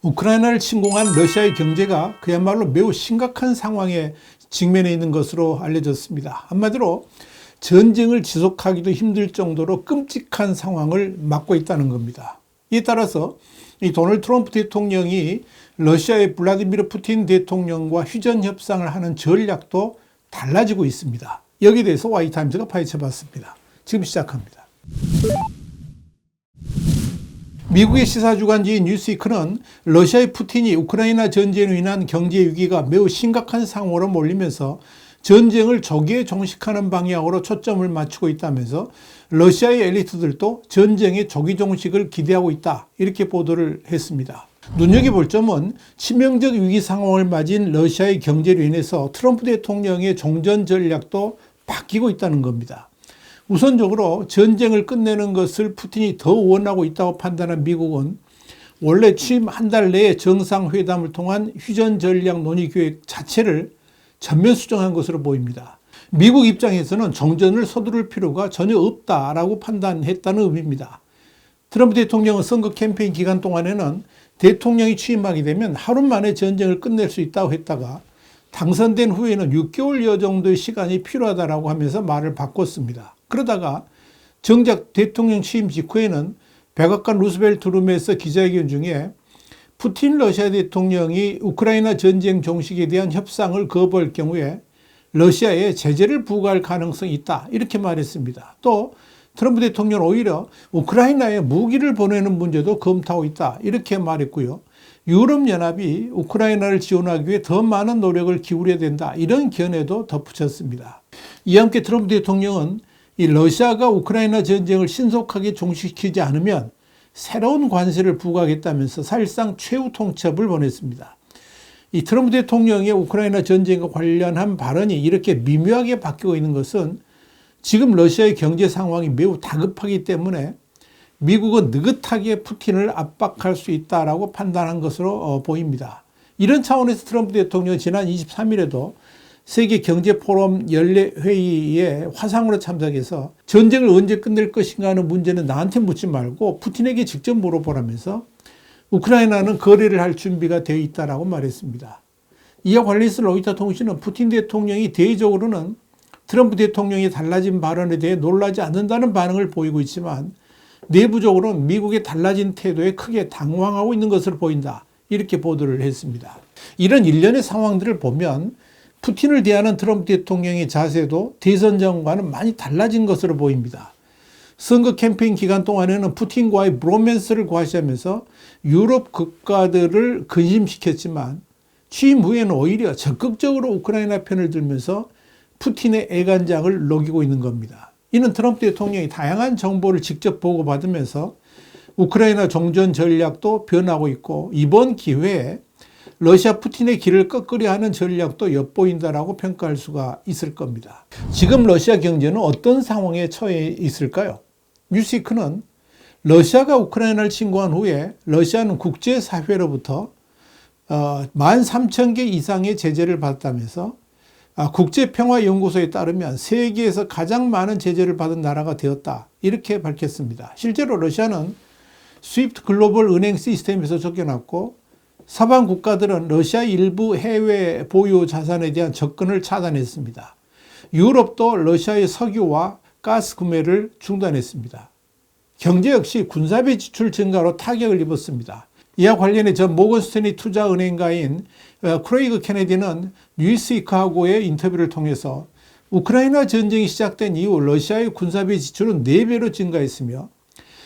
우크라이나를 침공한 러시아의 경제가 그야말로 매우 심각한 상황에 직면해 있는 것으로 알려졌습니다. 한마디로 전쟁을 지속하기도 힘들 정도로 끔찍한 상황을 맞고 있다는 겁니다. 이에 따라서 이 도널드 트럼프 대통령이 러시아의 블라디미르 푸틴 대통령과 휴전 협상을 하는 전략도 달라지고 있습니다. 여기에 대해서 와이타임즈가 파헤쳐봤습니다. 지금 시작합니다. 미국의 시사주간지인 뉴스위크는 러시아의 푸틴이 우크라이나 전쟁으로 인한 경제 위기가 매우 심각한 상황으로 몰리면서 전쟁을 조기에 종식하는 방향으로 초점을 맞추고 있다면서 러시아의 엘리트들도 전쟁의 조기 종식을 기대하고 있다, 이렇게 보도를 했습니다. 눈여겨볼 점은 치명적 위기 상황을 맞은 러시아의 경제로 인해서 트럼프 대통령의 종전 전략도 바뀌고 있다는 겁니다. 우선적으로 전쟁을 끝내는 것을 푸틴이 더 원하고 있다고 판단한 미국은 원래 취임 한 달 내에 정상회담을 통한 휴전 전략 논의 계획 자체를 전면 수정한 것으로 보입니다. 미국 입장에서는 종전을 서두를 필요가 전혀 없다라고 판단했다는 의미입니다. 트럼프 대통령은 선거 캠페인 기간 동안에는 대통령이 취임하게 되면 하루 만에 전쟁을 끝낼 수 있다고 했다가 당선된 후에는 6개월여 정도의 시간이 필요하다고 하면서 말을 바꿨습니다. 그러다가 정작 대통령 취임 직후에는 백악관 루스벨트 룸에서 기자회견 중에 푸틴 러시아 대통령이 우크라이나 전쟁 종식에 대한 협상을 거부할 경우에 러시아에 제재를 부과할 가능성이 있다, 이렇게 말했습니다. 또 트럼프 대통령은 오히려 우크라이나에 무기를 보내는 문제도 검토하고 있다, 이렇게 말했고요. 유럽연합이 우크라이나를 지원하기 위해 더 많은 노력을 기울여야 된다, 이런 견해도 덧붙였습니다. 이와 함께 트럼프 대통령은 이 러시아가 우크라이나 전쟁을 신속하게 종식시키지 않으면 새로운 관세를 부과하겠다면서 사실상 최후 통첩을 보냈습니다. 이 트럼프 대통령의 우크라이나 전쟁과 관련한 발언이 이렇게 미묘하게 바뀌고 있는 것은 지금 러시아의 경제 상황이 매우 다급하기 때문에 미국은 느긋하게 푸틴을 압박할 수 있다라고 판단한 것으로 보입니다. 이런 차원에서 트럼프 대통령은 지난 23일에도 세계 경제 포럼 연례 회의에 화상으로 참석해서 전쟁을 언제 끝낼 것인가 하는 문제는 나한테 묻지 말고 푸틴에게 직접 물어보라면서 우크라이나는 거래를 할 준비가 되어 있다라고 말했습니다. 이와 관련해서 로이터 통신은 푸틴 대통령이 대외적으로는 트럼프 대통령이 달라진 발언에 대해 놀라지 않는다는 반응을 보이고 있지만 내부적으로는 미국의 달라진 태도에 크게 당황하고 있는 것으로 보인다, 이렇게 보도를 했습니다. 이런 일련의 상황들을 보면 푸틴을 대하는 트럼프 대통령의 자세도 대선 전과는 많이 달라진 것으로 보입니다. 선거 캠페인 기간 동안에는 푸틴과의 브로맨스를 과시하면서 유럽 국가들을 근심시켰지만 취임 후에는 오히려 적극적으로 우크라이나 편을 들면서 푸틴의 애간장을 녹이고 있는 겁니다. 이는 트럼프 대통령이 다양한 정보를 직접 보고받으면서 우크라이나 종전 전략도 변하고 있고 이번 기회에 러시아 푸틴의 길을 꺾으려 하는 전략도 엿보인다라고 평가할 수가 있을 겁니다. 지금 러시아 경제는 어떤 상황에 처해 있을까요? 뉴스위크는 러시아가 우크라이나를 침공한 후에 러시아는 국제사회로부터 13,000개 이상의 제재를 받았다면서 국제평화연구소에 따르면 세계에서 가장 많은 제재를 받은 나라가 되었다, 이렇게 밝혔습니다. 실제로 러시아는 스위프트 글로벌 은행 시스템에서 쫓겨났고 서방 국가들은 러시아 일부 해외 보유 자산에 대한 접근을 차단했습니다. 유럽도 러시아의 석유와 가스 구매를 중단했습니다. 경제 역시 군사비 지출 증가로 타격을 입었습니다. 이와 관련해 전 모건 스탠리 투자은행가인 크레이그 케네디는 뉴스위크하고의 인터뷰를 통해서 우크라이나 전쟁이 시작된 이후 러시아의 군사비 지출은 4배로 증가했으며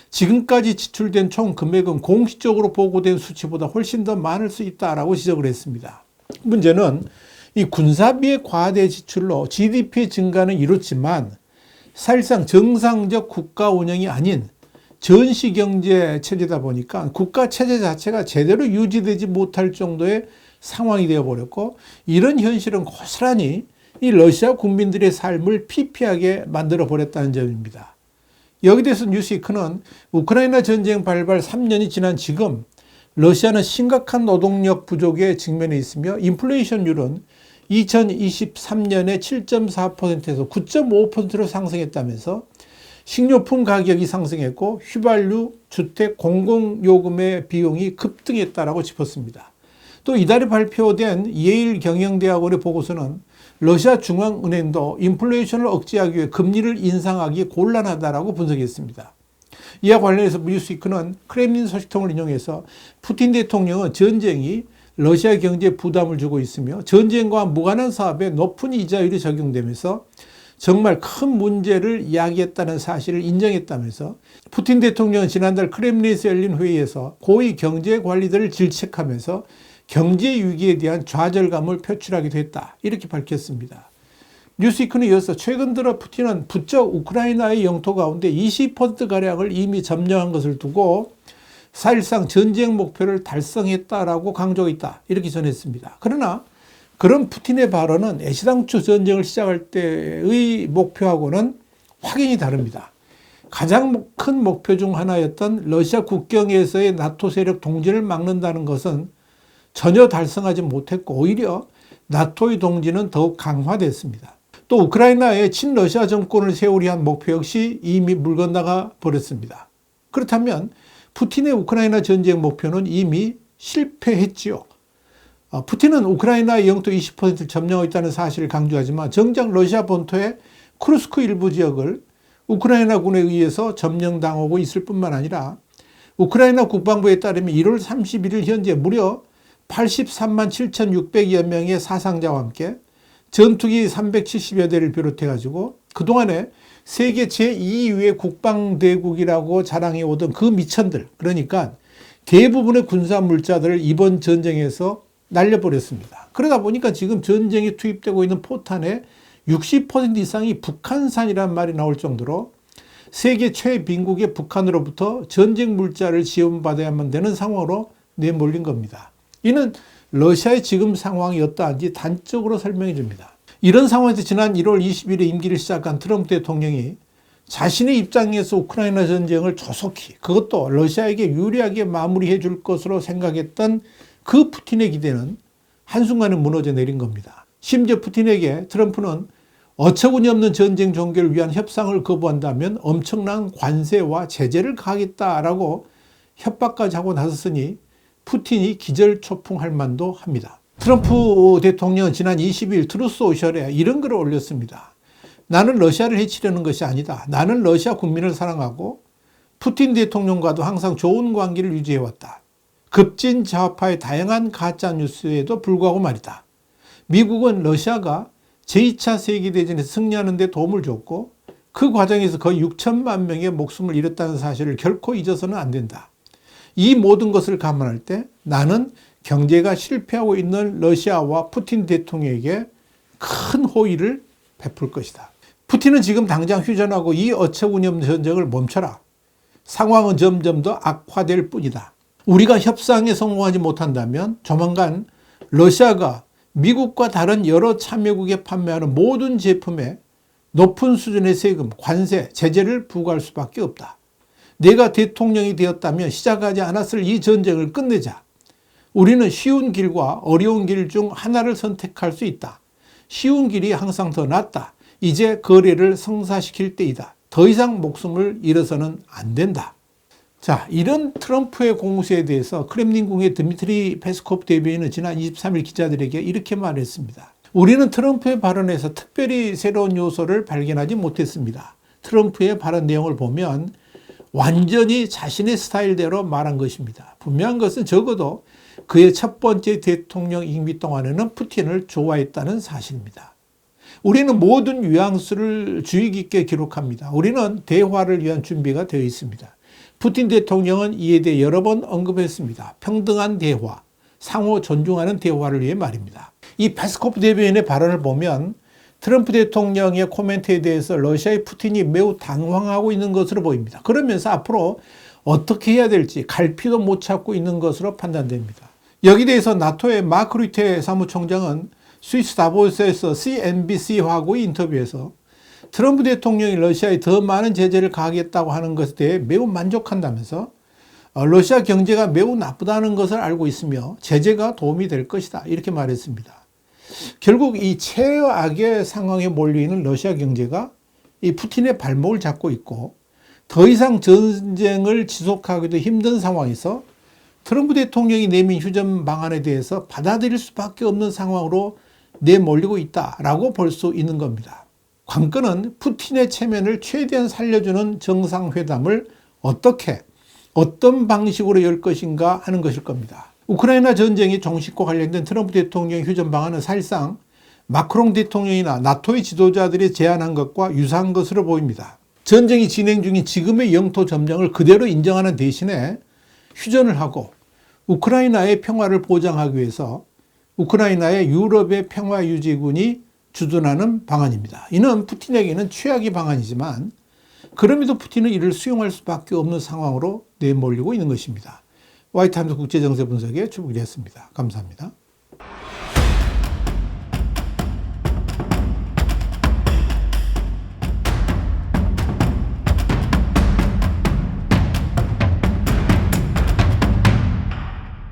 지금까지 지출된 총 금액은 공식적으로 보고된 수치보다 훨씬 더 많을 수 있다라고 지적을 했습니다. 문제는 이 군사비의 과대 지출로 GDP 증가는 이렇지만 사실상 정상적 국가 운영이 아닌 전시경제 체제다 보니까 국가 체제 자체가 제대로 유지되지 못할 정도의 상황이 되어버렸고 이런 현실은 고스란히 이 러시아 국민들의 삶을 피폐하게 만들어버렸다는 점입니다. 여기에 대해서 뉴스위크는 우크라이나 전쟁 발발 3년이 지난 지금 러시아는 심각한 노동력 부족에 직면해 있으며 인플레이션율은 2023년에 7.4%에서 9.5%로 상승했다면서 식료품 가격이 상승했고 휘발유, 주택, 공공요금의 비용이 급등했다라고 짚었습니다. 또 이달에 발표된 예일 경영대학원의 보고서는 러시아 중앙은행도 인플레이션을 억제하기 위해 금리를 인상하기 곤란하다라고 분석했습니다. 이와 관련해서 뉴스위크는 크렘린 소식통을 인용해서 푸틴 대통령은 전쟁이 러시아 경제에 부담을 주고 있으며 전쟁과 무관한 사업에 높은 이자율이 적용되면서 정말 큰 문제를 이야기했다는 사실을 인정했다면서 푸틴 대통령은 지난달 크렘린에서 열린 회의에서 고위 경제관리들을 질책하면서 경제 위기에 대한 좌절감을 표출하기도 했다. 이렇게 밝혔습니다. 뉴스위크는 이어서 최근 들어 푸틴은 부쩍 우크라이나의 영토 가운데 20%가량을 이미 점령한 것을 두고 사실상 전쟁 목표를 달성했다라고 강조했다. 이렇게 전했습니다. 그러나 그런 푸틴의 발언은 애시당초 전쟁을 시작할 때의 목표하고는 확연히 다릅니다. 가장 큰 목표 중 하나였던 러시아 국경에서의 나토 세력 동진을 막는다는 것은 전혀 달성하지 못했고 오히려 나토의 동진은 더욱 강화됐습니다. 또 우크라이나에 친러시아 정권을 세우려 한 목표 역시 이미 물 건너가 버렸습니다. 그렇다면 푸틴의 우크라이나 전쟁 목표는 이미 실패했지요. 푸틴은 우크라이나의 영토 20%를 점령하고 있다는 사실을 강조하지만 정작 러시아 본토의 쿠르스크 일부 지역을 우크라이나군에 의해서 점령당하고 있을 뿐만 아니라 우크라이나 국방부에 따르면 1월 31일 현재 무려 83만 7,600여 명의 사상자와 함께 전투기 370여 대를 비롯해 가지고 그동안에 세계 제2위의 국방대국이라고 자랑해 오던 그 미천들, 그러니까 대부분의 군사 물자들을 이번 전쟁에서 날려버렸습니다. 그러다 보니까 지금 전쟁에 투입되고 있는 포탄의 60% 이상이 북한산이라는 말이 나올 정도로 세계 최빈국의 북한으로부터 전쟁 물자를 지원받아야만 되는 상황으로 내몰린 겁니다. 이는 러시아의 지금 상황이 어떠한지 단적으로 설명해 줍니다. 이런 상황에서 지난 1월 20일에 임기를 시작한 트럼프 대통령이 자신의 입장에서 우크라이나 전쟁을 조속히, 그것도 러시아에게 유리하게 마무리해 줄 것으로 생각했던 그 푸틴의 기대는 한순간에 무너져 내린 겁니다. 심지어 푸틴에게 트럼프는 어처구니 없는 전쟁 종결을 위한 협상을 거부한다면 엄청난 관세와 제재를 가하겠다라고 협박까지 하고 나섰으니 푸틴이 기절초풍할 만도 합니다. 트럼프 대통령은 지난 20일 트루스 소셜에 이런 글을 올렸습니다. 나는 러시아를 해치려는 것이 아니다. 나는 러시아 국민을 사랑하고 푸틴 대통령과도 항상 좋은 관계를 유지해왔다. 급진 좌파의 다양한 가짜뉴스에도 불구하고 말이다. 미국은 러시아가 제2차 세계대전에서 승리하는 데 도움을 줬고 그 과정에서 거의 6천만 명의 목숨을 잃었다는 사실을 결코 잊어서는 안 된다. 이 모든 것을 감안할 때 나는 경제가 실패하고 있는 러시아와 푸틴 대통령에게 큰 호의를 베풀 것이다. 푸틴은 지금 당장 휴전하고 이 어처구니 없는 전쟁을 멈춰라. 상황은 점점 더 악화될 뿐이다. 우리가 협상에 성공하지 못한다면 조만간 러시아가 미국과 다른 여러 참여국에 판매하는 모든 제품에 높은 수준의 세금, 관세, 제재를 부과할 수밖에 없다. 내가 대통령이 되었다면 시작하지 않았을 이 전쟁을 끝내자. 우리는 쉬운 길과 어려운 길 중 하나를 선택할 수 있다. 쉬운 길이 항상 더 낫다. 이제 거래를 성사시킬 때이다. 더 이상 목숨을 잃어서는 안 된다. 자, 이런 트럼프의 공세에 대해서 크렘린궁의 드미트리 페스코프 대변인은 지난 23일 기자들에게 이렇게 말했습니다. 우리는 트럼프의 발언에서 특별히 새로운 요소를 발견하지 못했습니다. 트럼프의 발언 내용을 보면 완전히 자신의 스타일대로 말한 것입니다. 분명한 것은 적어도 그의 첫 번째 대통령 임기 동안에는 푸틴을 좋아했다는 사실입니다. 우리는 모든 뉘앙스를 주의 깊게 기록합니다. 우리는 대화를 위한 준비가 되어 있습니다. 푸틴 대통령은 이에 대해 여러 번 언급했습니다. 평등한 대화, 상호 존중하는 대화를 위해 말입니다. 이 페스코프 대변인의 발언을 보면 트럼프 대통령의 코멘트에 대해서 러시아의 푸틴이 매우 당황하고 있는 것으로 보입니다. 그러면서 앞으로 어떻게 해야 될지 갈피도 못 찾고 있는 것으로 판단됩니다. 여기 대해서 나토의 마크 류테 사무총장은 스위스 다보스에서 CNBC하고의 인터뷰에서 트럼프 대통령이 러시아에 더 많은 제재를 가하겠다고 하는 것에 대해 매우 만족한다면서 러시아 경제가 매우 나쁘다는 것을 알고 있으며 제재가 도움이 될 것이다. 이렇게 말했습니다. 결국 이 최악의 상황에 몰려 있는 러시아 경제가 이 푸틴의 발목을 잡고 있고 더 이상 전쟁을 지속하기도 힘든 상황에서 트럼프 대통령이 내민 휴전 방안에 대해서 받아들일 수밖에 없는 상황으로 내몰리고 있다라고 볼 수 있는 겁니다. 관건은 푸틴의 체면을 최대한 살려주는 정상회담을 어떤 방식으로 열 것인가 하는 것일 겁니다. 우크라이나 전쟁이 종식과 관련된 트럼프 대통령 휴전 방안은 사실상 마크롱 대통령이나 나토의 지도자들이 제안한 것과 유사한 것으로 보입니다. 전쟁이 진행 중인 지금의 영토 점령을 그대로 인정하는 대신에 휴전을 하고 우크라이나의 평화를 보장하기 위해서 우크라이나의 유럽의 평화유지군이 주둔하는 방안입니다. 이는 푸틴에게는 최악의 방안이지만 그럼에도 푸틴은 이를 수용할 수밖에 없는 상황으로 내몰리고 있는 것입니다. 화이트함스 국제정세 분석의 주북이었습니다. 감사합니다.